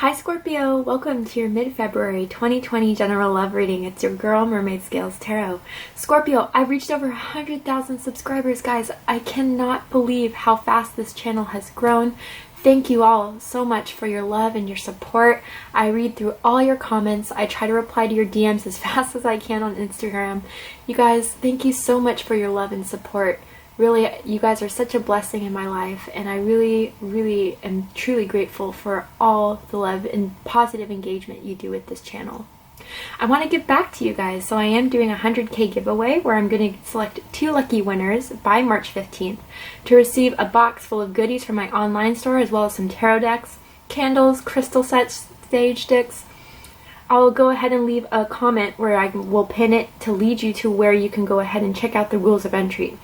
Hi Scorpio, welcome to your mid-February 2020 general love reading. It's your girl Mermaid Scales Tarot. Scorpio, I've reached over 100,000 subscribers, guys. I cannot believe how fast this channel has grown. Thank you all so much for your love and your support. I read through all your comments. I try to reply to your DMs as fast as I can on Instagram. You guys, thank you so much for your love and support. Really, you guys are such a blessing in my life, and I really am truly grateful for all the love and positive engagement you do with this channel. I want to give back to you guys, so I am doing a 100K giveaway where I'm going to select 2 lucky winners by March 15th to receive a box full of goodies from my online store, as well as some tarot decks, candles, crystal sets, sage sticks. I'll go ahead and leave a comment where I will pin it to lead you to where you can go ahead and check out the rules of entry.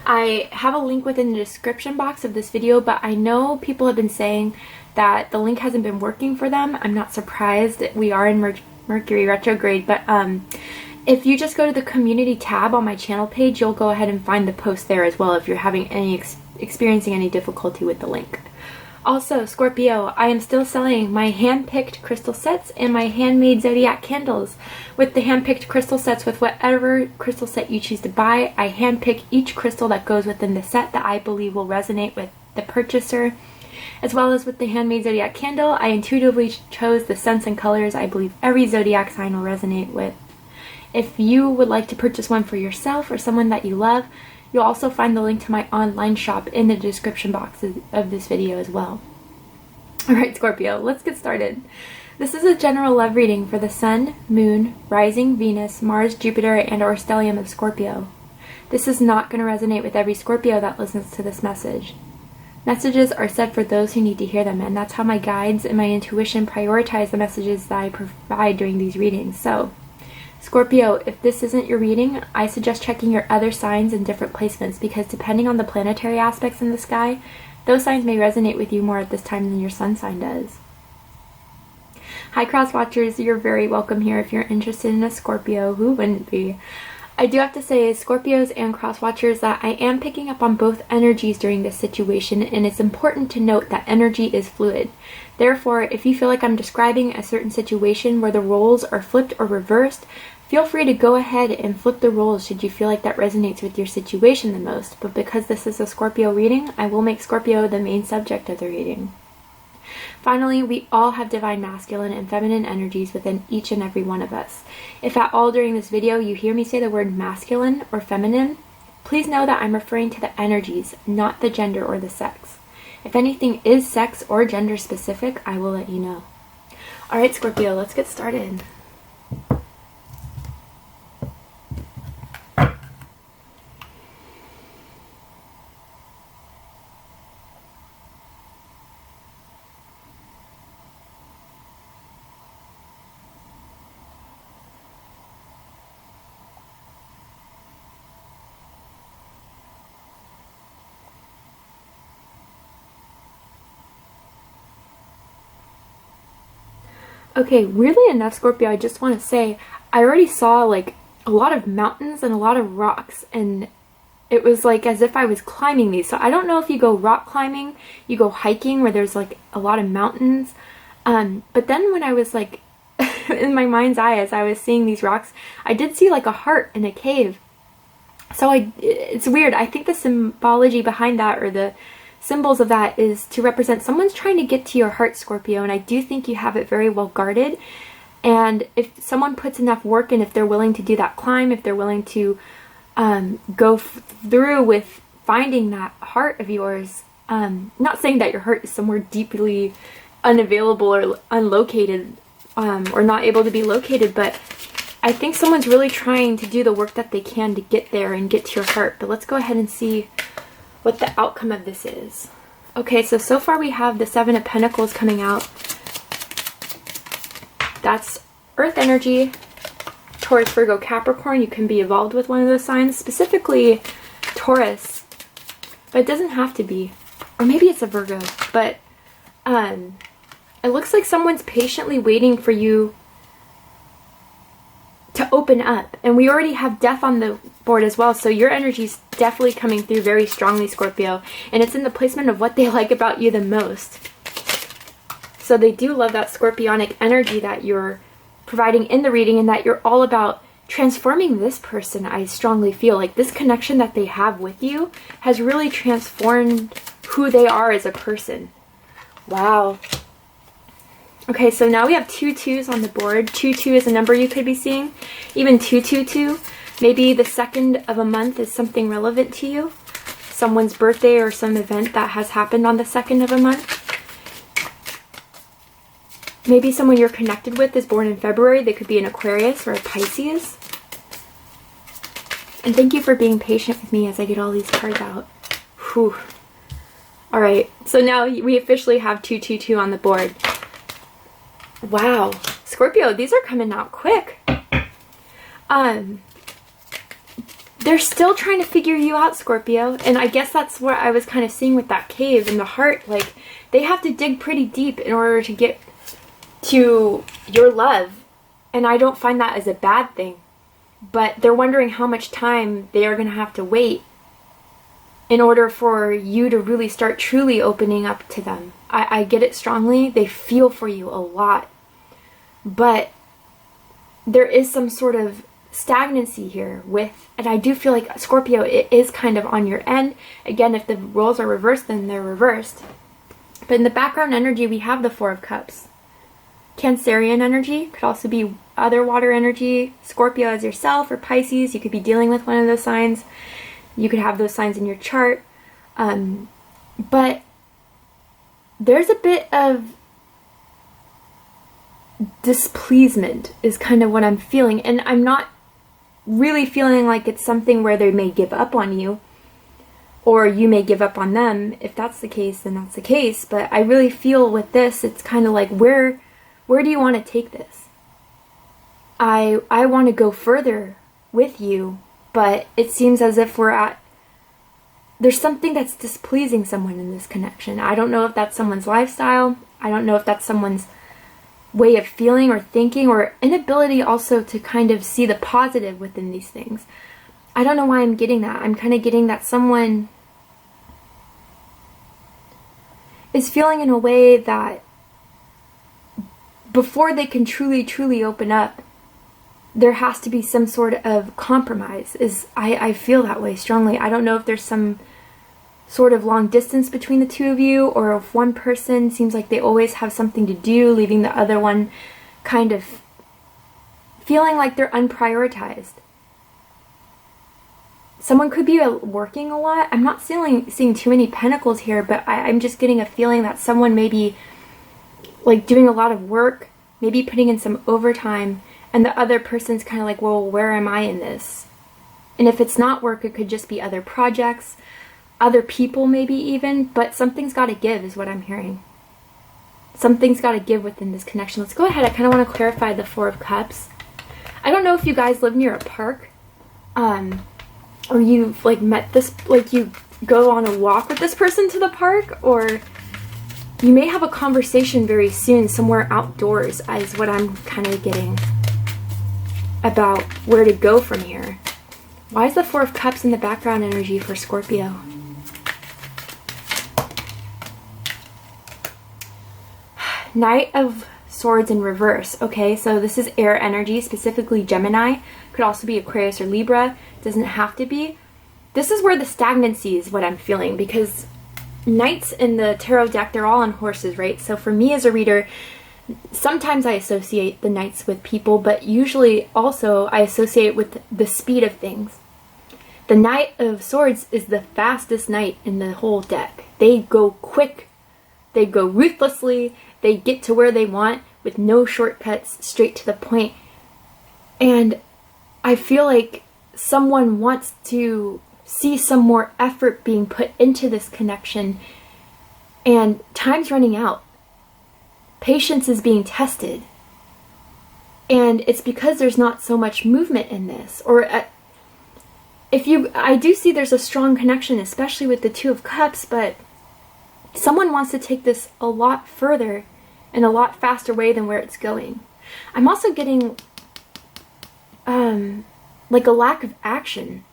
I have a link within the description box of this video, but I know people have been saying that the link hasn't been working for them. I'm not surprised. We are in Mercury retrograde, but if you just go to the community tab on my channel page, you'll go ahead and find the post there as well if you're having any experiencing any difficulty with the link. Also, Scorpio, I am still selling my hand-picked crystal sets and my handmade zodiac candles. With the hand-picked crystal sets, with whatever crystal set you choose to buy, I hand-pick each crystal that goes within the set that I believe will resonate with the purchaser. As well as with the handmade zodiac candle, I intuitively chose the scents and colors I believe every zodiac sign will resonate with. If you would like to purchase one for yourself or someone that you love, you'll also find the link to my online shop in the description box of this video as well. Alright Scorpio, let's get started. This is a general love reading for the Sun, Moon, Rising, Venus, Mars, Jupiter, and or stellium of Scorpio. This is not going to resonate with every Scorpio that listens to this message. Messages are said for those who need to hear them, and that's how my guides and my intuition prioritize the messages that I provide during these readings. So, Scorpio, if this isn't your reading, I suggest checking your other signs in different placements, because depending on the planetary aspects in the sky, those signs may resonate with you more at this time than your sun sign does. Hi cross watchers, you're very welcome here if you're interested in a Scorpio. Who wouldn't be? I do have to say, Scorpios and cross watchers, that I am picking up on both energies during this situation, and it's important to note that energy is fluid. Therefore, if you feel like I'm describing a certain situation where the roles are flipped or reversed, feel free to go ahead and flip the roles should you feel like that resonates with your situation the most. But because this is a Scorpio reading, I will make Scorpio the main subject of the reading. Finally, we all have divine masculine and feminine energies within each and every one of us. If at all during this video you hear me say the word masculine or feminine, please know that I'm referring to the energies, not the gender or the sex. If anything is sex or gender specific, I will let you know. Alright Scorpio, let's get started. Okay, weirdly enough, Scorpio, I just want to say, I already saw like a lot of mountains and a lot of rocks, and it was like as if I was climbing these. So I don't know if you go rock climbing, you go hiking where there's like a lot of mountains. But then when I was like, in my mind's eye, as I was seeing these rocks, I did see like a heart in a cave. So it's weird. I think the symbology behind that, or the symbols of that, is to represent someone's trying to get to your heart, Scorpio, and I do think you have it very well guarded. And if someone puts enough work in, if they're willing to do that climb, if they're willing to go through with finding that heart of yours, not saying that your heart is somewhere deeply unavailable or unlocated, or not able to be located, but I think someone's really trying to do the work that they can to get there and get to your heart. But let's go ahead and see what the outcome of this is. Okay, so far we have the 7 of Pentacles coming out. That's Earth energy, Taurus, Virgo, Capricorn. You can be involved with one of those signs, specifically Taurus, but it doesn't have to be. Or maybe it's a Virgo, but it looks like someone's patiently waiting for you to open up. And we already have death on the board as well, so your energy is definitely coming through very strongly, Scorpio, and it's in the placement of what they like about you the most. So they do love that scorpionic energy that you're providing in the reading, and that you're all about transforming this person. I strongly feel like this connection that they have with you has really transformed who they are as a person. Wow. Okay, so now we have 2 2s on the board. 2 2 is a number you could be seeing. Even 222. Maybe the second of a month is something relevant to you. Someone's birthday or some event that has happened on the second of a month. Maybe someone you're connected with is born in February. They could be an Aquarius or a Pisces. And thank you for being patient with me as I get all these cards out. Whew. Alright, so now we officially have 222 on the board. Wow. Scorpio, these are coming out quick. They're still trying to figure you out, Scorpio. And I guess that's what I was kind of seeing with that cave in the heart. Like, they have to dig pretty deep in order to get to your love. And I don't find that as a bad thing. But they're wondering how much time they are going to have to wait in order for you to really start truly opening up to them. I get it strongly. They feel for you a lot. But there is some sort of stagnancy here with, and I do feel like, Scorpio, it is kind of on your end. Again, if the roles are reversed, then they're reversed. But in the background energy, we have the 4 of Cups. Cancerian energy could also be other water energy. Scorpio as yourself, or Pisces. You could be dealing with one of those signs. You could have those signs in your chart. But there's a bit of displeasement is kind of what I'm feeling. And I'm not really feeling like it's something where they may give up on you, or you may give up on them. If that's the case, then that's the case. But I really feel with this, it's kind of like, where do you want to take this? I want to go further with you, but it seems as if there's something that's displeasing someone in this connection. I don't know if that's someone's lifestyle. I don't know if that's someone's way of feeling or thinking, or inability also to kind of see the positive within these things. I don't know why I'm getting that. I'm kind of getting that someone is feeling in a way that before they can truly open up, there has to be some sort of compromise. I feel that way strongly. I don't know if there's some sort of long distance between the two of you, or if one person seems like they always have something to do, leaving the other one kind of feeling like they're unprioritized. Someone could be working a lot. I'm not seeing too many pentacles here, but I'm just getting a feeling that someone may be like doing a lot of work, maybe putting in some overtime, and the other person's kind of like, well, where am I in this? And if it's not work, it could just be other projects, other people maybe even, but something's got to give is what I'm hearing. Something's got to give within this connection. Let's go ahead. I kind of want to clarify the 4 of Cups. I don't know if you guys live near a park, or you've like met this, like you go on a walk with this person to the park, or you may have a conversation very soon somewhere outdoors, is what I'm kind of getting about where to go from here. Why is the 4 of Cups in the background energy for Scorpio? Knight of Swords in reverse. Okay, so this is air energy, specifically Gemini. Could also be Aquarius or Libra. Doesn't have to be. This is where the stagnancy is what I'm feeling, because knights in the tarot deck, they're all on horses, right? So for me as a reader, sometimes I associate the knights with people, but usually also I associate with the speed of things. The Knight of Swords is the fastest knight in the whole deck. They go quick, they go ruthlessly, they get to where they want with no shortcuts, straight to the point. And I feel like someone wants to see some more effort being put into this connection, and time's running out. Patience is being tested, and it's because there's not so much movement in this. Or I do see there's a strong connection, especially with the 2 of Cups, but someone wants to take this a lot further in a lot faster way than where it's going. I'm also getting like a lack of action.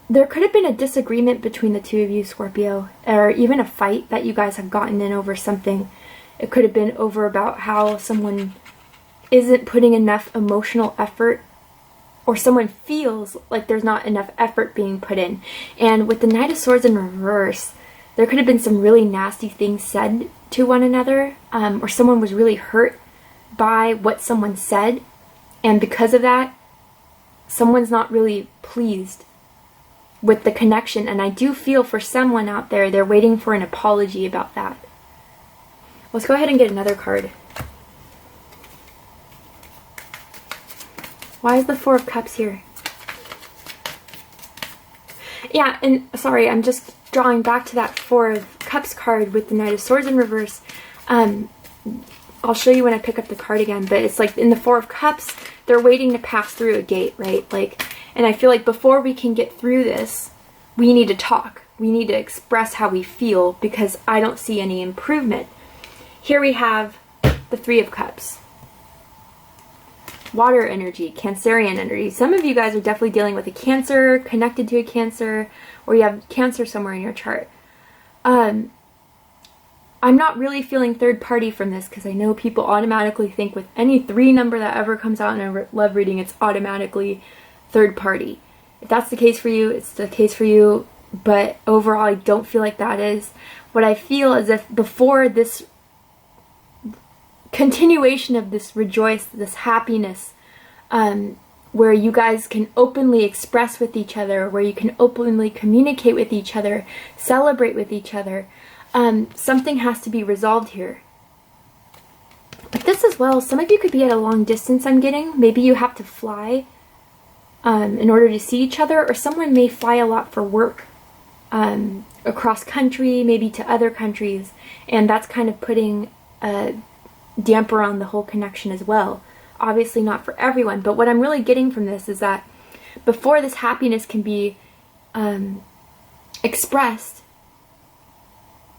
there could have been a disagreement between the two of you, Scorpio, or even a fight that you guys have gotten in over something. It could have been over about how someone isn't putting enough emotional effort, or someone feels like there's not enough effort being put in. And with the Knight of Swords in reverse, there could have been some really nasty things said to one another, or someone was really hurt by what someone said, and because of that, someone's not really pleased with the connection. And I do feel for someone out there, they're waiting for an apology about that. Let's go ahead and get another card. Why is the Four of Cups here? Yeah, and sorry, I'm just drawing back to that Four of Cups card with the Knight of Swords in reverse. I'll show you when I pick up the card again, but it's like in the Four of Cups, they're waiting to pass through a gate, right? Like, and I feel like before we can get through this, we need to talk. We need to express how we feel, because I don't see any improvement. Here we have the Three of Cups. Water energy, Cancerian energy. Some of you guys are definitely dealing with a Cancer, connected to a Cancer, or you have Cancer somewhere in your chart. I'm not really feeling third party from this, because I know people automatically think with any 3 number that ever comes out in a love reading, it's automatically third party. If that's the case for you, it's the case for you, but overall I don't feel like that is. What I feel is if before this continuation of this rejoice, this happiness, where you guys can openly express with each other, where you can openly communicate with each other, celebrate with each other, something has to be resolved here. But this as well, some of you could be at a long distance, I'm getting. Maybe you have to fly in order to see each other, or someone may fly a lot for work across country, maybe to other countries, and that's kind of putting a damper on the whole connection as well. Obviously not for everyone, but what I'm really getting from this is that before this happiness can be expressed,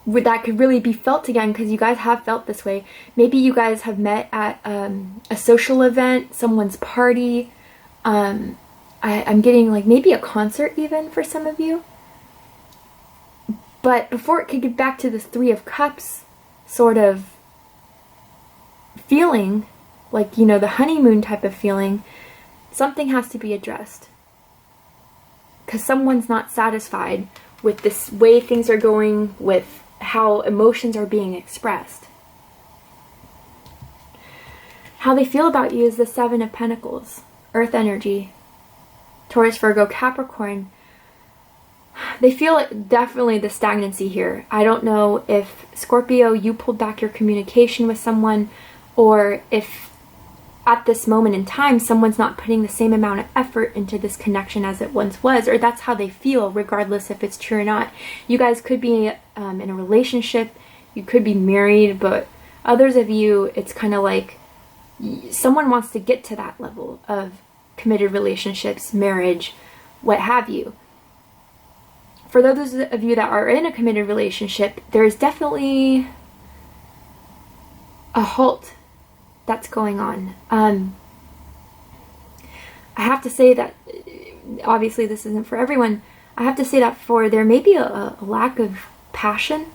that could really be felt again, because you guys have felt this way. Maybe you guys have met at a social event, someone's party. I'm getting like maybe a concert even for some of you. But before it could get back to this Three of Cups sort of feeling, like, you know, the honeymoon type of feeling, something has to be addressed. Because someone's not satisfied with this way things are going, with how emotions are being expressed. How they feel about you is the Seven of Pentacles, Earth energy, Taurus, Virgo, Capricorn. They feel like definitely the stagnancy here. I don't know if, Scorpio, you pulled back your communication with someone, or if at this moment in time someone's not putting the same amount of effort into this connection as it once was, or that's how they feel regardless if it's true or not. You guys could be in a relationship, you could be married, but others of you, it's kind of like someone wants to get to that level of committed relationships, marriage, what have you. For those of you that are in a committed relationship, there is definitely a halt that's going on. I have to say that, obviously this isn't for everyone, I have to say that there may be a lack of passion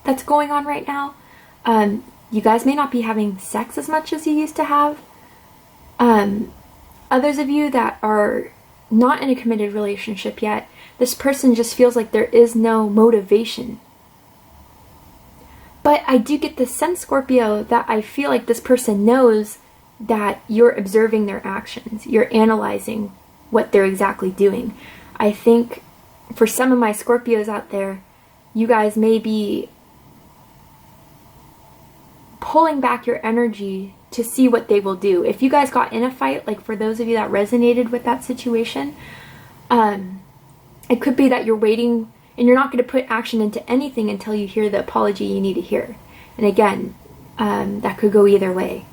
that's going on right now. You guys may not be having sex as much as you used to have. Others of you that are not in a committed relationship yet, this person just feels like there is no motivation. But I do get the sense, Scorpio, that I feel like this person knows that you're observing their actions. You're analyzing what they're exactly doing. I think for some of my Scorpios out there, you guys may be pulling back your energy to see what they will do. If you guys got in a fight, like for those of you that resonated with that situation, it could be that you're waiting and you're not going to put action into anything until you hear the apology you need to hear. And again, that could go either way.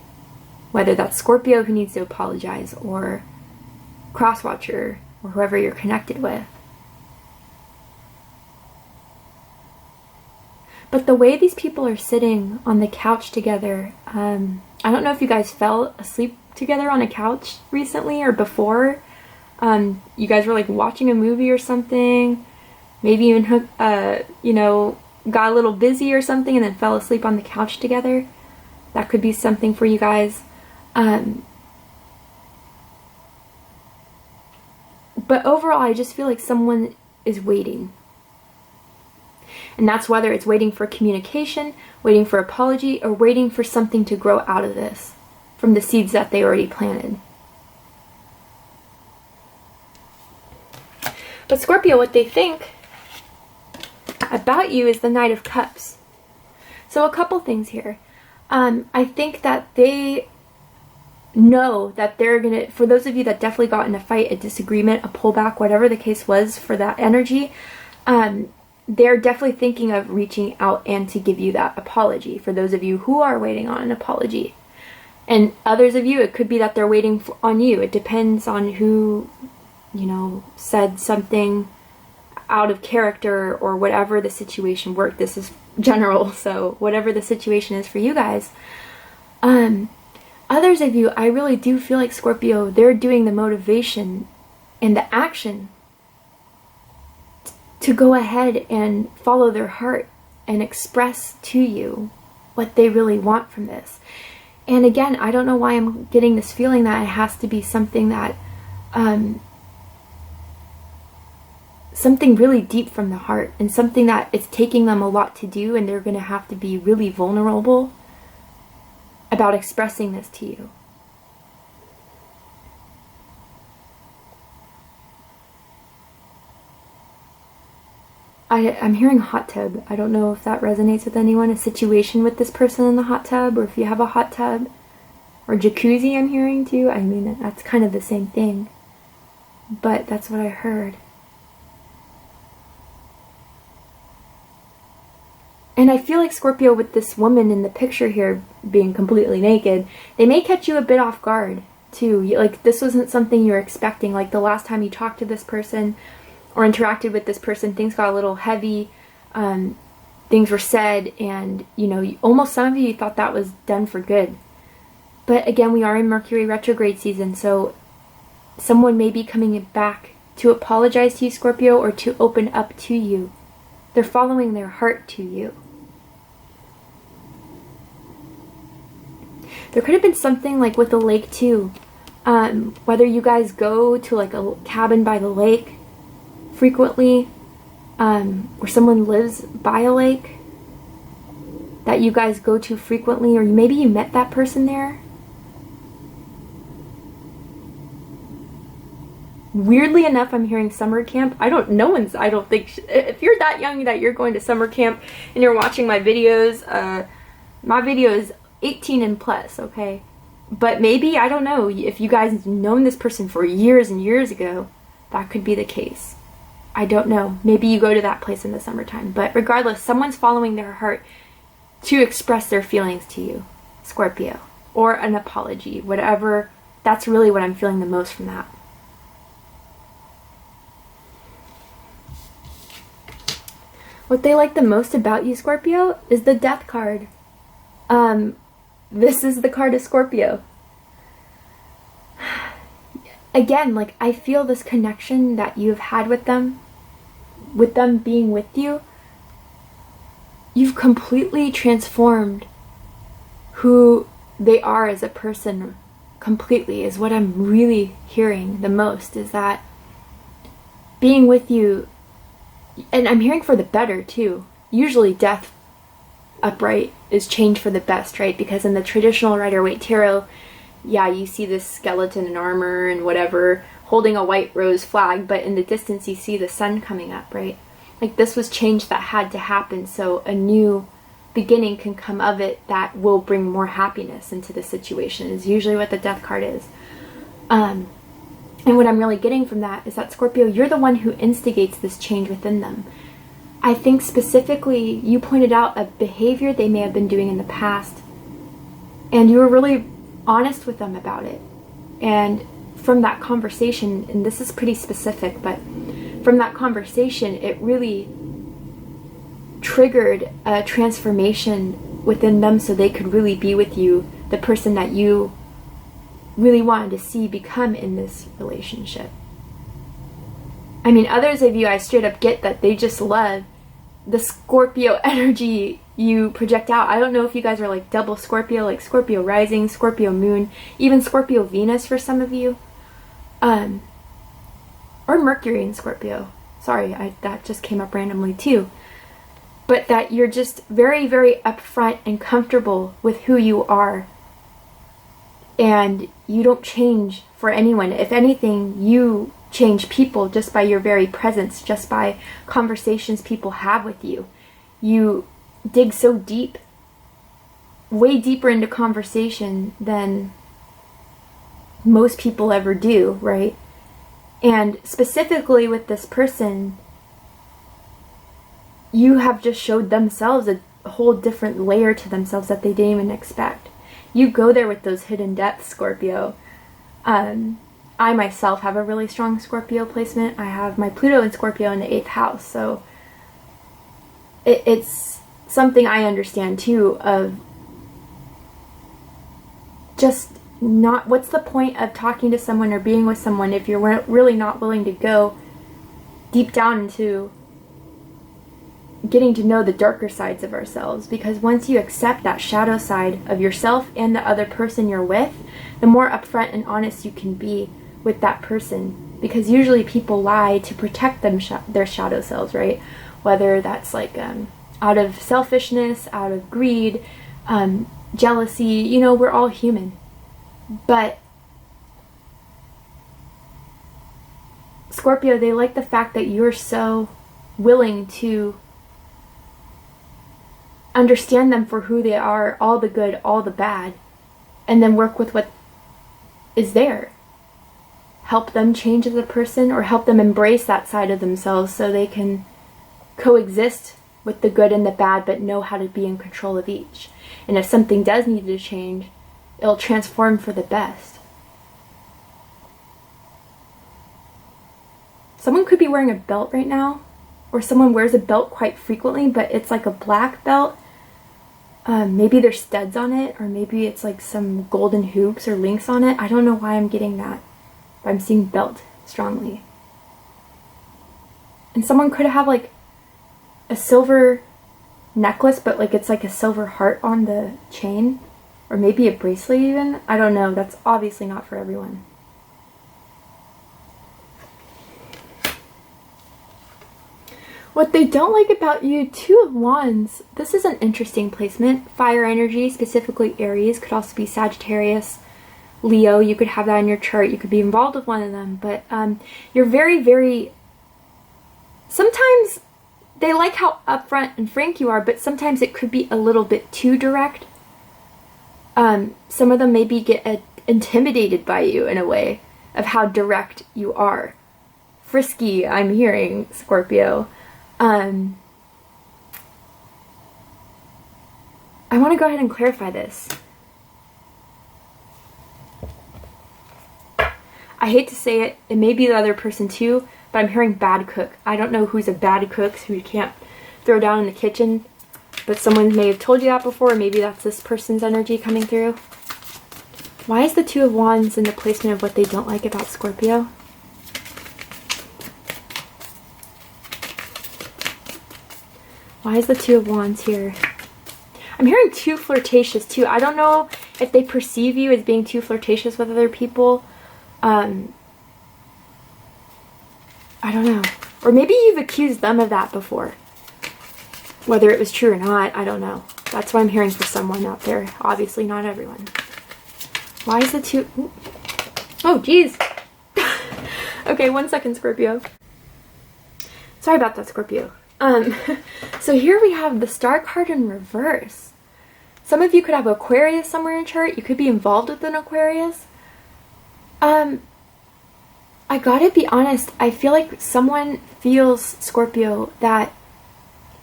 Whether that's Scorpio who needs to apologize, or Crosswatcher, or whoever you're connected with. But the way these people are sitting on the couch together, I don't know if you guys fell asleep together on a couch recently or before. You guys were like watching a movie or something, maybe even you know, got a little busy or something and then fell asleep on the couch together. That could be something for you guys. But overall, I just feel like someone is waiting. And that's whether it's waiting for communication, waiting for apology, or waiting for something to grow out of this from the seeds that they already planted. But Scorpio, what they think about you is the Knight of Cups. So a couple things here. I think that they know that they're gonna, for those of you that definitely got in a fight, a disagreement, a pullback, whatever the case was for that energy, they're definitely thinking of reaching out and to give you that apology, for those of you who are waiting on an apology. And others of you, it could be that they're waiting on you. It depends on who, you know, said something out of character or whatever the situation worked. This is general, so whatever the situation is for you guys. Others of you, I really do feel like, Scorpio, they're doing the motivation and the action to go ahead and follow their heart and express to you what they really want from this. And again, I don't know why I'm getting this feeling that it has to be something that, something really deep from the heart, and something that it's taking them a lot to do, and they're going to have to be really vulnerable about expressing this to you. I'm hearing hot tub. I don't know if that resonates with anyone. A situation with this person in the hot tub, or if you have a hot tub. Or jacuzzi I'm hearing too. I mean, that's kind of the same thing. But that's what I heard. And I feel like, Scorpio, with this woman in the picture here being completely naked, they may catch you a bit off guard too. Like, this wasn't something you were expecting. Like the last time you talked to this person or interacted with this person, things got a little heavy, things were said, and you know, almost some of you thought that was done for good. But again, we are in Mercury retrograde season, so someone may be coming back to apologize to you, Scorpio, or to open up to you. They're following their heart to you. There could have been something like with the lake too. Whether you guys go to like a cabin by the lake frequently, or someone lives by a lake that you guys go to frequently, or maybe you met that person there. Weirdly enough, I'm hearing summer camp. I don't think, if you're that young that you're going to summer camp and you're watching my videos, my video is 18 and plus, okay? But maybe, I don't know, if you guys known this person for years and years ago, that could be the case. I don't know. Maybe you go to that place in the summertime. But regardless, someone's following their heart to express their feelings to you, Scorpio. Or an apology, whatever. That's really what I'm feeling the most from that. What they like the most about you, Scorpio, is the Death card. This is the card of Scorpio. Again, like, I feel this connection that you've had with them being with you. You've completely transformed who they are as a person completely, is what I'm really hearing the most, is that being with you, and I'm hearing for the better too. Usually death upright is change for the best, right? Because in the traditional Rider-Waite Tarot, yeah, you see this skeleton in armor and whatever holding a white rose flag, but in the distance you see the sun coming up, right? Like, this was change that had to happen, so a new beginning can come of it that will bring more happiness into the situation, is usually what the Death card is. And what I'm really getting from that is that, Scorpio, you're the one who instigates this change within them. I think specifically you pointed out a behavior they may have been doing in the past, and you were really honest with them about it. And from that conversation, and this is pretty specific, but from that conversation, it really triggered a transformation within them so they could really be with you, the person that you really wanted to see become in this relationship. I mean, others of you, I straight up get that they just love the Scorpio energy you project out. I don't know if you guys are like double Scorpio, like Scorpio rising, Scorpio moon, even Scorpio Venus for some of you, or Mercury in Scorpio. Sorry, that just came up randomly too. But that you're just very, very upfront and comfortable with who you are, and you don't change for anyone. If anything, you change people just by your very presence, just by conversations people have with you. You dig so deep, way deeper into conversation than most people ever do, right? And specifically with this person, you have just showed themselves a whole different layer to themselves that they didn't even expect. You go there with those hidden depths, Scorpio. I myself have a really strong Scorpio placement. I have my Pluto in Scorpio in the 8th house, so it's something I understand too, of just not, what's the point of talking to someone or being with someone if you're really not willing to go deep down into getting to know the darker sides of ourselves? Because once you accept that shadow side of yourself and the other person you're with, the more upfront and honest you can be with that person. Because usually people lie to protect their shadow selves, right? Whether that's like out of selfishness, out of greed, jealousy, you know, we're all human. But Scorpio, they like the fact that you're so willing to understand them for who they are, all the good, all the bad, and then work with what is there. Help them change as a person, or help them embrace that side of themselves so they can coexist with the good and the bad, but know how to be in control of each. And if something does need to change, it'll transform for the best. Someone could be wearing a belt right now, or someone wears a belt quite frequently, but it's like a black belt. Maybe there's studs on it, or maybe it's like some golden hoops or links on it. I don't know why I'm getting that, but I'm seeing belt strongly. And someone could have like a silver necklace, but like it's like a silver heart on the chain, or maybe a bracelet even. I don't know. That's obviously not for everyone. What they don't like about you, 2 of Wands. This is an interesting placement. Fire energy, specifically Aries, could also be Sagittarius, Leo. You could have that in your chart. You could be involved with one of them. But you're very, very... Sometimes they like how upfront and frank you are, but sometimes it could be a little bit too direct. Some of them maybe get intimidated by you in a way of how direct you are. Frisky, I'm hearing, Scorpio. I want to go ahead and clarify this. I hate to say it, it may be the other person too, but I'm hearing bad cook. I don't know who's a bad cook, who you can't throw down in the kitchen, but someone may have told you that before, or maybe that's this person's energy coming through. Why is the 2 of Wands in the placement of what they don't like about Scorpio? Why is the 2 of Wands here? I'm hearing too flirtatious too. I don't know if they perceive you as being too flirtatious with other people. I don't know. Or maybe you've accused them of that before. Whether it was true or not, I don't know. That's what I'm hearing for someone out there. Obviously not everyone. Why is the 2... Ooh. Oh, geez. Okay, 1 second, Scorpio. Sorry about that, Scorpio. So here we have the Star card in reverse. Some of you could have Aquarius somewhere in your chart. You could be involved with an Aquarius. I gotta be honest, I feel like someone feels, Scorpio, that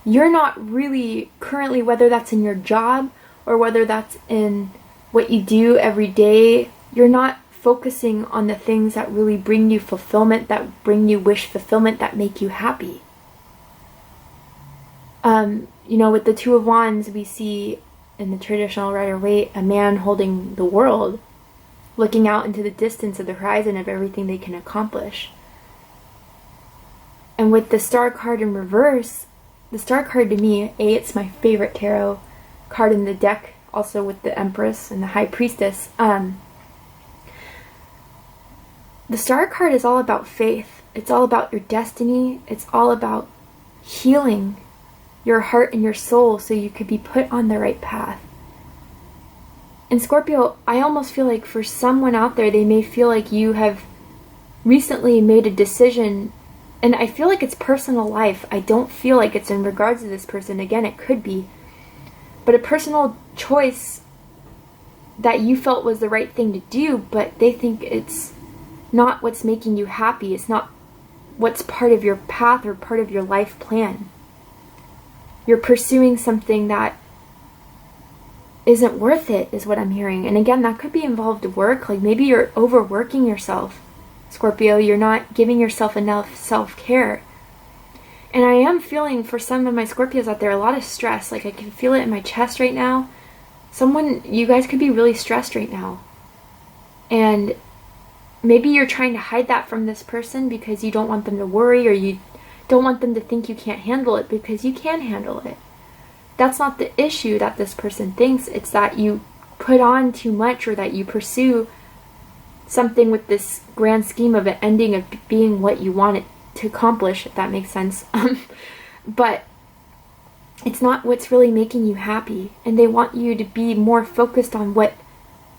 you're not really currently, whether that's in your job or whether that's in what you do every day, you're not focusing on the things that really bring you fulfillment, that bring you wish fulfillment, that make you happy. You know, with the 2 of Wands, we see in the traditional Rider-Waite a man holding the world, looking out into the distance of the horizon of everything they can accomplish. And with the Star card in reverse, the Star card to me, it's my favorite tarot card in the deck, also with the Empress and the High Priestess. The Star card is all about faith. It's all about your destiny. It's all about healing your heart and your soul so you could be put on the right path. And Scorpio, I almost feel like for someone out there, they may feel like you have recently made a decision, and I feel like it's personal life. I don't feel like it's in regards to this person. Again, it could be. But a personal choice that you felt was the right thing to do, but they think it's not what's making you happy. It's not what's part of your path or part of your life plan. You're pursuing something that isn't worth it, is what I'm hearing. And again, that could be involved work. Like maybe you're overworking yourself, Scorpio. You're not giving yourself enough self-care. And I am feeling, for some of my Scorpios out there, a lot of stress. Like I can feel it in my chest right now. You guys could be really stressed right now. And maybe you're trying to hide that from this person because you don't want them to worry, or you don't want them to think you can't handle it, because you can handle it. That's not the issue that this person thinks. It's that you put on too much, or that you pursue something with this grand scheme of it ending of being what you want it to accomplish, if that makes sense. But it's not what's really making you happy. And they want you to be more focused on what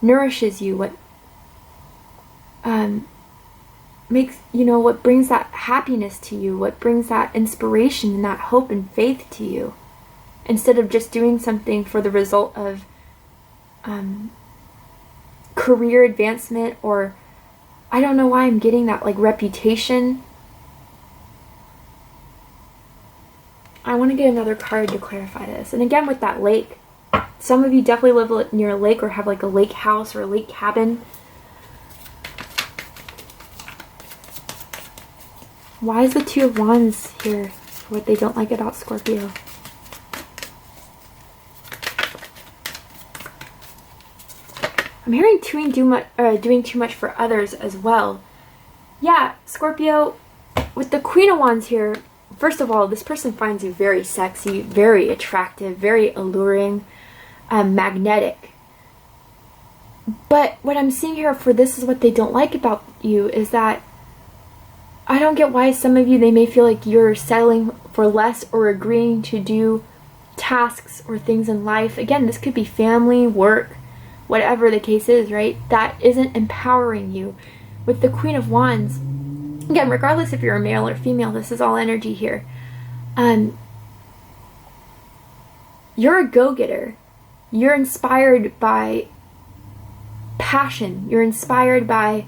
nourishes you, what makes, what brings that happiness to you, what brings that inspiration and that hope and faith to you, instead of just doing something for the result of career advancement, or I don't know why I'm getting that, like reputation. I want to get another card to clarify this. And again, with that lake, some of you definitely live near a lake, or have like a lake house or a lake cabin. Why is the Two of Wands here for what they don't like about Scorpio? I'm hearing doing too much for others as well. Yeah, Scorpio, with the Queen of Wands here, first of all, this person finds you very sexy, very attractive, very alluring, magnetic. But what I'm seeing here for this is what they don't like about you is that I don't get why some of you, they may feel like you're settling for less or agreeing to do tasks or things in life. Again, this could be family, work, whatever the case is, right? That isn't empowering you. With the Queen of Wands, again, regardless if you're a male or female, this is all energy here. You're a go-getter. You're inspired by passion. You're inspired by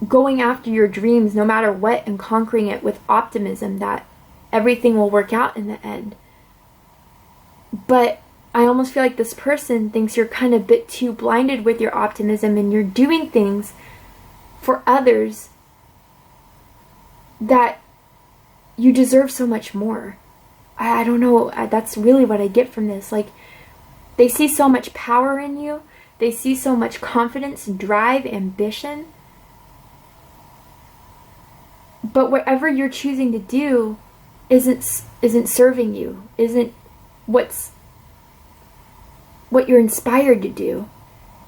going after your dreams no matter what, and conquering it with optimism that everything will work out in the end. But I almost feel like this person thinks you're kind of a bit too blinded with your optimism, and you're doing things for others that you deserve so much more. I don't know, that's really what I get from this. Like, they see so much power in you. They see so much confidence, drive, ambition. But whatever you're choosing to do isn't serving you, isn't what you're inspired to do.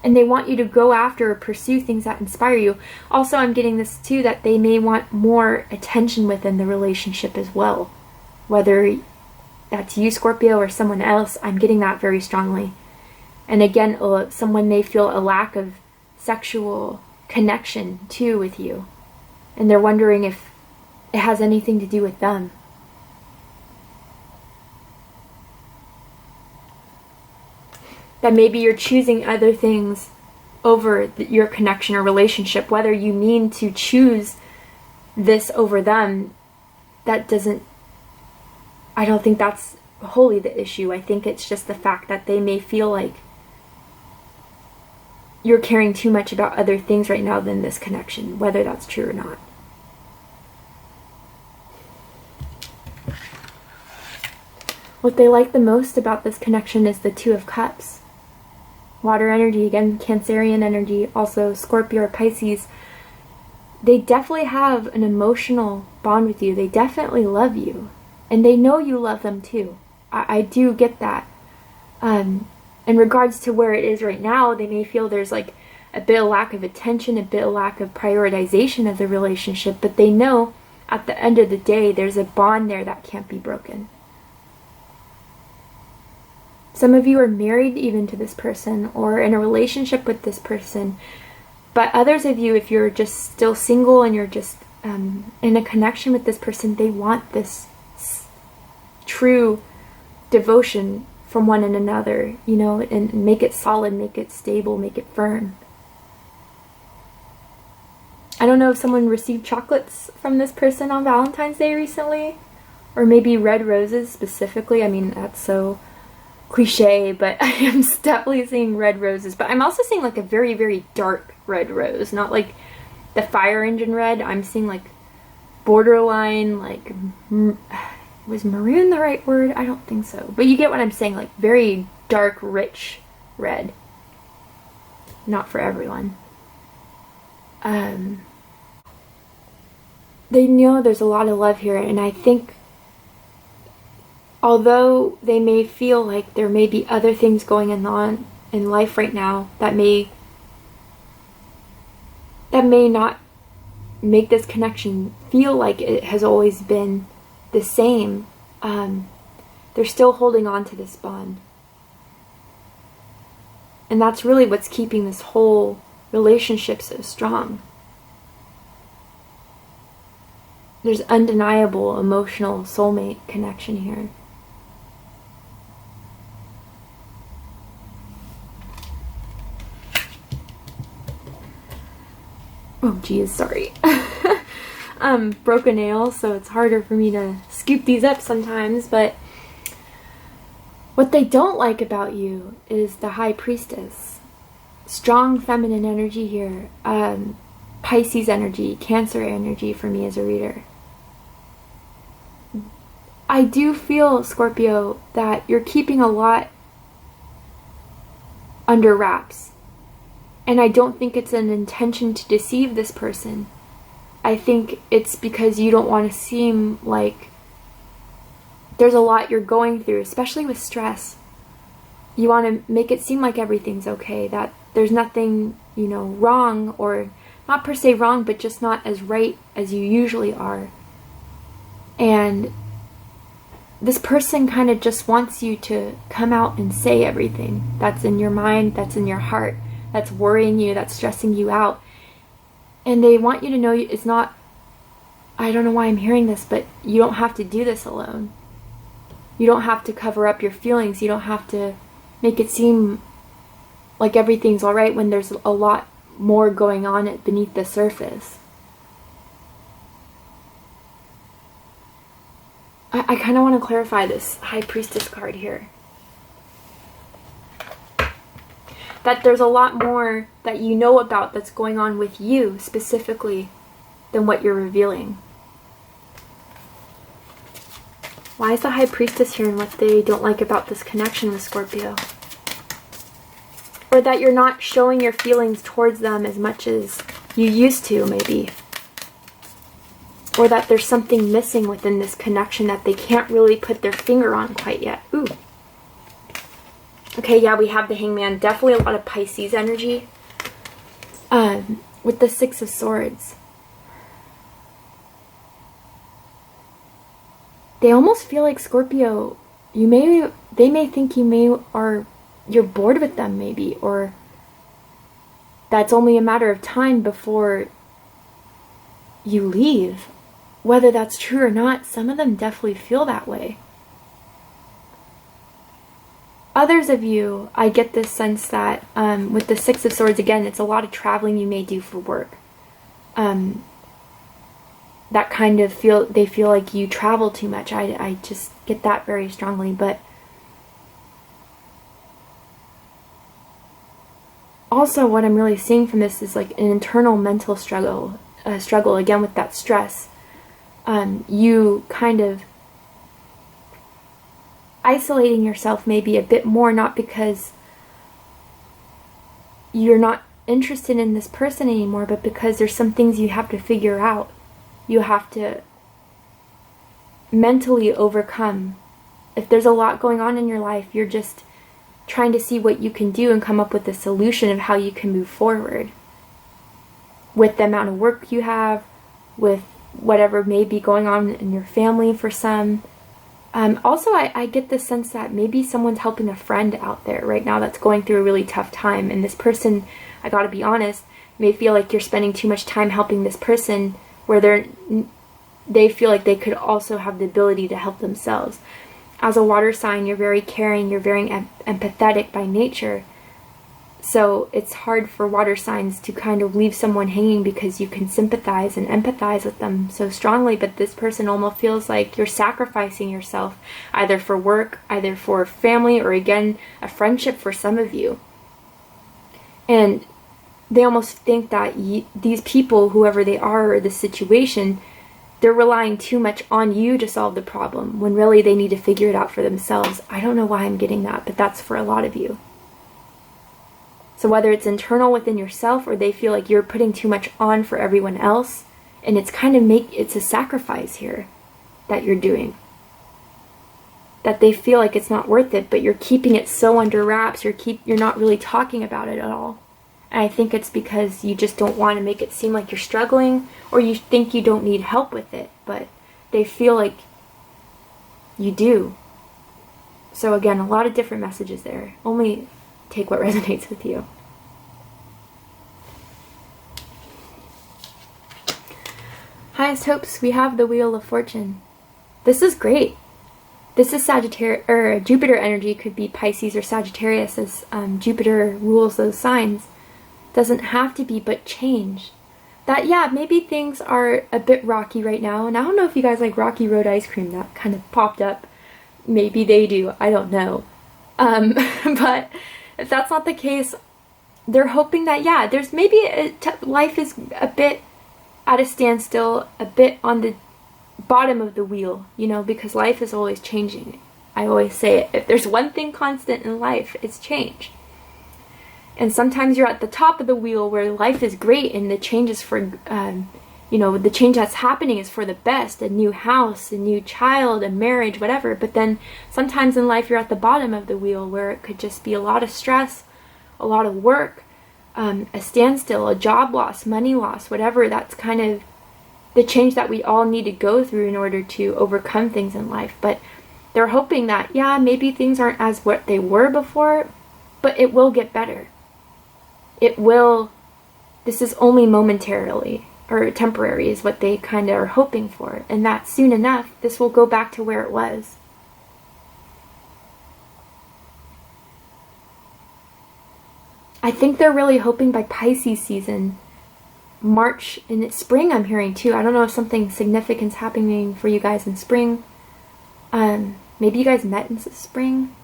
And they want you to go after or pursue things that inspire you. Also, I'm getting this too, that they may want more attention within the relationship as well. Whether that's you, Scorpio, or someone else, I'm getting that very strongly. And again, someone may feel a lack of sexual connection too with you. And they're wondering if it has anything to do with them. That maybe you're choosing other things over your connection or relationship. Whether you mean to choose this over them, I don't think that's wholly the issue. I think it's just the fact that they may feel like you're caring too much about other things right now than this connection, whether that's true or not. What they like the most about this connection is the Two of Cups. Water energy, again, Cancerian energy, also Scorpio or Pisces. they definitely have an emotional bond with you. They definitely love you. And they know you love them too. I do get that. In regards to where it is right now, they may feel there's like a bit of lack of attention, a bit of lack of prioritization of the relationship, but they know at the end of the day there's a bond there that can't be broken. Some of you are married even to this person or in a relationship with this person, but others of you, if you're just still single and you're just in a connection with this person, they want this true devotion from one and another, you know, and make it solid, make it stable, make it firm. I don't know if someone received chocolates from this person on Valentine's Day recently, or maybe red roses specifically. I mean, that's so cliche, but I am definitely seeing red roses. But I'm also seeing like a very, very dark red rose, not like the fire engine red. I'm seeing like borderline, like, was maroon the right word? I don't think so. But you get what I'm saying, like very dark, rich red. Not for everyone. They know there's a lot of love here, and I think although they may feel like there may be other things going on in life right now that may not make this connection feel like it has always been the same, they're still holding on to this bond. And that's really what's keeping this whole relationship so strong. There's undeniable emotional soulmate connection here. Oh geez, sorry. Broke a nail, so it's harder for me to scoop these up sometimes, but what they don't like about you is the High Priestess. Strong feminine energy here. Pisces energy, Cancer energy for me as a reader. I do feel, Scorpio, that you're keeping a lot under wraps. And I don't think it's an intention to deceive this person. I think it's because you don't want to seem like there's a lot you're going through, especially with stress. You want to make it seem like everything's okay, that there's nothing, you know, wrong, or not per se wrong, but just not as right as you usually are. And this person kind of just wants you to come out and say everything that's in your mind, that's in your heart, that's worrying you, that's stressing you out. And they want you to know it's not, I don't know why I'm hearing this, but you don't have to do this alone. You don't have to cover up your feelings. You don't have to make it seem like everything's all right when there's a lot more going on beneath the surface. I kind of want to clarify this High Priestess card here. That there's a lot more that you know about that's going on with you specifically than what you're revealing. Why is the High Priestess here and what they don't like about this connection with Scorpio? Or that you're not showing your feelings towards them as much as you used to, maybe. Or that there's something missing within this connection that they can't really put their finger on quite yet. Ooh. Okay, yeah, we have the Hangman. Definitely a lot of Pisces energy. With the Six of Swords. They almost feel like, Scorpio, they may think you're bored with them maybe, or that's only a matter of time before you leave. Whether that's true or not, some of them definitely feel that way. Others of you, I get this sense that with the Six of Swords, again, it's a lot of traveling you may do for work. That kind of they feel like you travel too much. I just get that very strongly. But also what I'm really seeing from this is like an internal mental struggle again with that stress. You kind of isolating yourself maybe a bit more, not because you're not interested in this person anymore, but because there's some things you have to figure out. You have to mentally overcome. If there's a lot going on in your life, you're just trying to see what you can do and come up with a solution of how you can move forward with the amount of work you have, with whatever may be going on in your family for some. Also, I get the sense that maybe someone's helping a friend out there right now that's going through a really tough time, and this person, I gotta be honest, may feel like you're spending too much time helping this person where they feel like they could also have the ability to help themselves. As a water sign, you're very caring, you're very empathetic by nature. So it's hard for water signs to kind of leave someone hanging because you can sympathize and empathize with them so strongly, but this person almost feels like you're sacrificing yourself, either for work, either for family, or again, a friendship for some of you. And they almost think that these people, whoever they are, or the situation, they're relying too much on you to solve the problem, when really they need to figure it out for themselves. I don't know why I'm getting that, but that's for a lot of you. So whether it's internal within yourself, or they feel like you're putting too much on for everyone else, and it's kind of it's a sacrifice here that you're doing. That they feel like it's not worth it, but you're keeping it so under wraps, you're not really talking about it at all. And I think it's because you just don't want to make it seem like you're struggling, or you think you don't need help with it, but they feel like you do. So again, a lot of different messages there. Only take what resonates with you. Highest hopes, we have the Wheel of Fortune. This is great. This is Sagittarius, or Jupiter energy, could be Pisces or Sagittarius, as Jupiter rules those signs. Doesn't have to be, but change. That, yeah, maybe things are a bit rocky right now, and I don't know if you guys like Rocky Road ice cream, that kind of popped up. Maybe they do, I don't know. But if that's not the case, they're hoping that, yeah, there's maybe life is a bit at a standstill, a bit on the bottom of the wheel, you know, because life is always changing. I always say it. If there's one thing constant in life, it's change. And sometimes you're at the top of the wheel where life is great and the change is for, you know, the change that's happening is for the best. A new house, a new child, a marriage, whatever. But then sometimes in life you're at the bottom of the wheel where it could just be a lot of stress, a lot of work, a standstill, a job loss, money loss, whatever. That's kind of the change that we all need to go through in order to overcome things in life. But they're hoping that, yeah, maybe things aren't as what they were before, but it will get better. It will. This is only momentarily, or temporary, is what they kind of are hoping for. And that soon enough, this will go back to where it was. I think they're really hoping by Pisces season, March, and it's spring I'm hearing too. I don't know if something significant's happening for you guys in spring. Maybe you guys met in spring,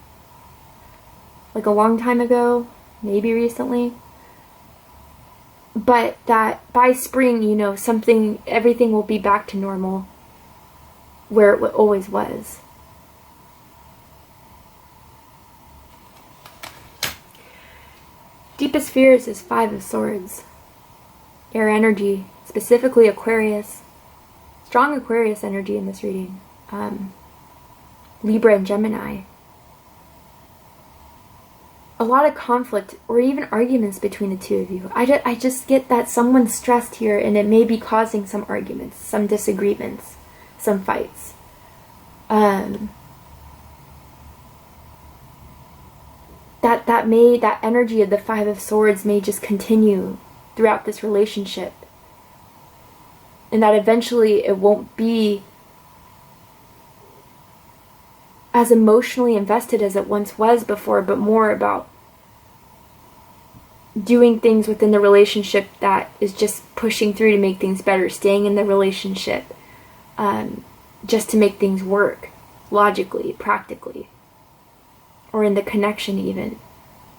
like a long time ago, maybe recently. But that by spring, you know, everything will be back to normal, where it always was. Deepest fears is 5 of Swords. Air energy, specifically Aquarius. Strong Aquarius energy in this reading. Libra and Gemini. A lot of conflict or even arguments between the two of you. I just get that someone's stressed here, and it may be causing some arguments, some disagreements, some fights. That energy of the 5 of Swords may just continue throughout this relationship, and that eventually it won't be as emotionally invested as it once was before, but more about doing things within the relationship that is just pushing through to make things better, staying in the relationship just to make things work logically, practically, or in the connection even.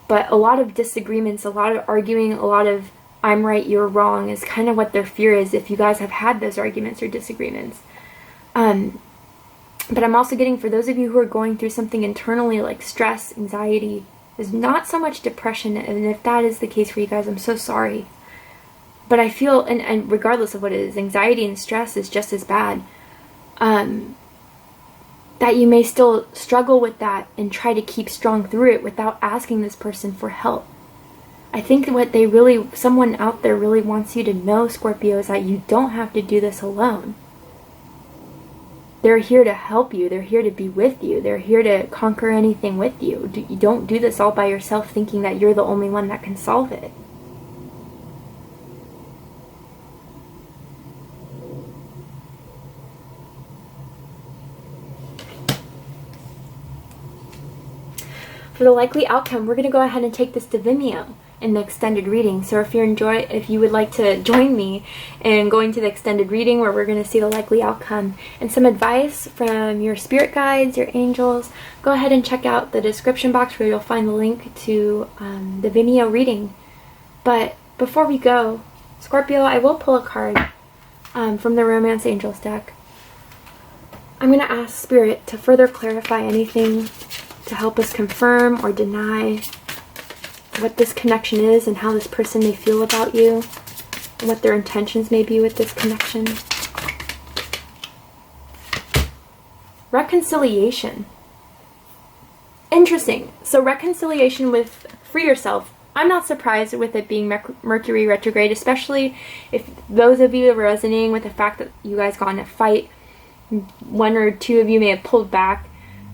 But a lot of disagreements, a lot of arguing, a lot of I'm right, you're wrong is kind of what their fear is, if you guys have had those arguments or disagreements. But I'm also getting, for those of you who are going through something internally like stress, anxiety, is not so much depression, and if that is the case for you guys, I'm so sorry. But I feel, and regardless of what it is, anxiety and stress is just as bad. That you may still struggle with that and try to keep strong through it without asking this person for help. I think what someone out there really wants you to know, Scorpio, is that you don't have to do this alone. They're here to help you. They're here to be with you. They're here to conquer anything with you. You don't do this all by yourself thinking that you're the only one that can solve it. For the likely outcome, we're going to go ahead and take this to Vimeo in the extended reading. So if you would like to join me in going to the extended reading where we're going to see the likely outcome and some advice from your spirit guides, your angels, go ahead and check out the description box where you'll find the link to the Vimeo reading. But before we go, Scorpio, I will pull a card from the Romance Angels deck. I'm going to ask Spirit to further clarify anything to help us confirm or deny what this connection is and how this person may feel about you and what their intentions may be with this connection. Reconciliation. Interesting. So reconciliation with free yourself. I'm not surprised with it being Mercury retrograde, especially if those of you are resonating with the fact that you guys got in a fight. One or two of you may have pulled back.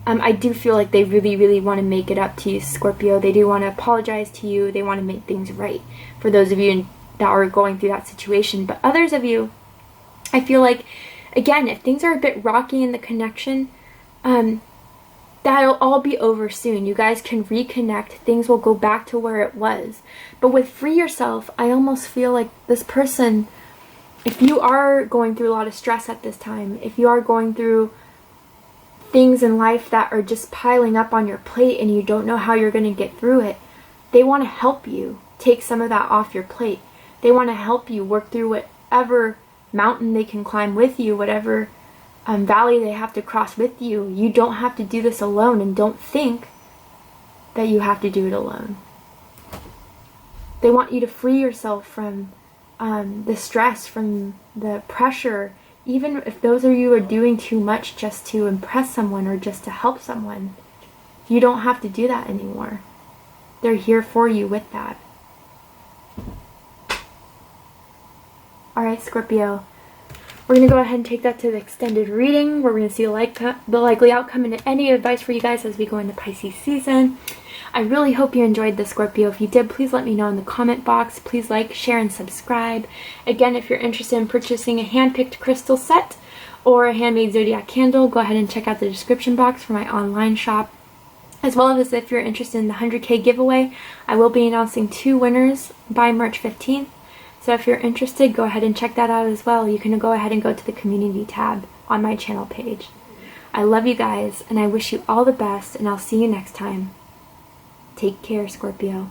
I do feel like they really, really want to make it up to you, Scorpio. They do want to apologize to you. They want to make things right for those of you that are going through that situation. But others of you, I feel like, again, if things are a bit rocky in the connection, that'll all be over soon. You guys can reconnect. Things will go back to where it was. But with free yourself, I almost feel like this person, if you are going through a lot of stress at this time, if you are going through things in life that are just piling up on your plate and you don't know how you're going to get through it, they want to help you take some of that off your plate. They want to help you work through whatever mountain they can climb with you, whatever valley they have to cross with you. You don't have to do this alone, and don't think that you have to do it alone. They want you to free yourself from the stress, from the pressure. Even if those of you are doing too much just to impress someone or just to help someone, you don't have to do that anymore. They're here for you with that. Alright, Scorpio. We're going to go ahead and take that to the extended reading where we're going to see the likely outcome and any advice for you guys as we go into Pisces season. I really hope you enjoyed this, Scorpio. If you did, please let me know in the comment box. Please like, share, and subscribe. Again, if you're interested in purchasing a hand-picked crystal set or a handmade zodiac candle, go ahead and check out the description box for my online shop. As well as if you're interested in the 100K giveaway, I will be announcing 2 winners by March 15th. So if you're interested, go ahead and check that out as well. You can go ahead and go to the community tab on my channel page. I love you guys, and I wish you all the best, and I'll see you next time. Take care, Scorpio.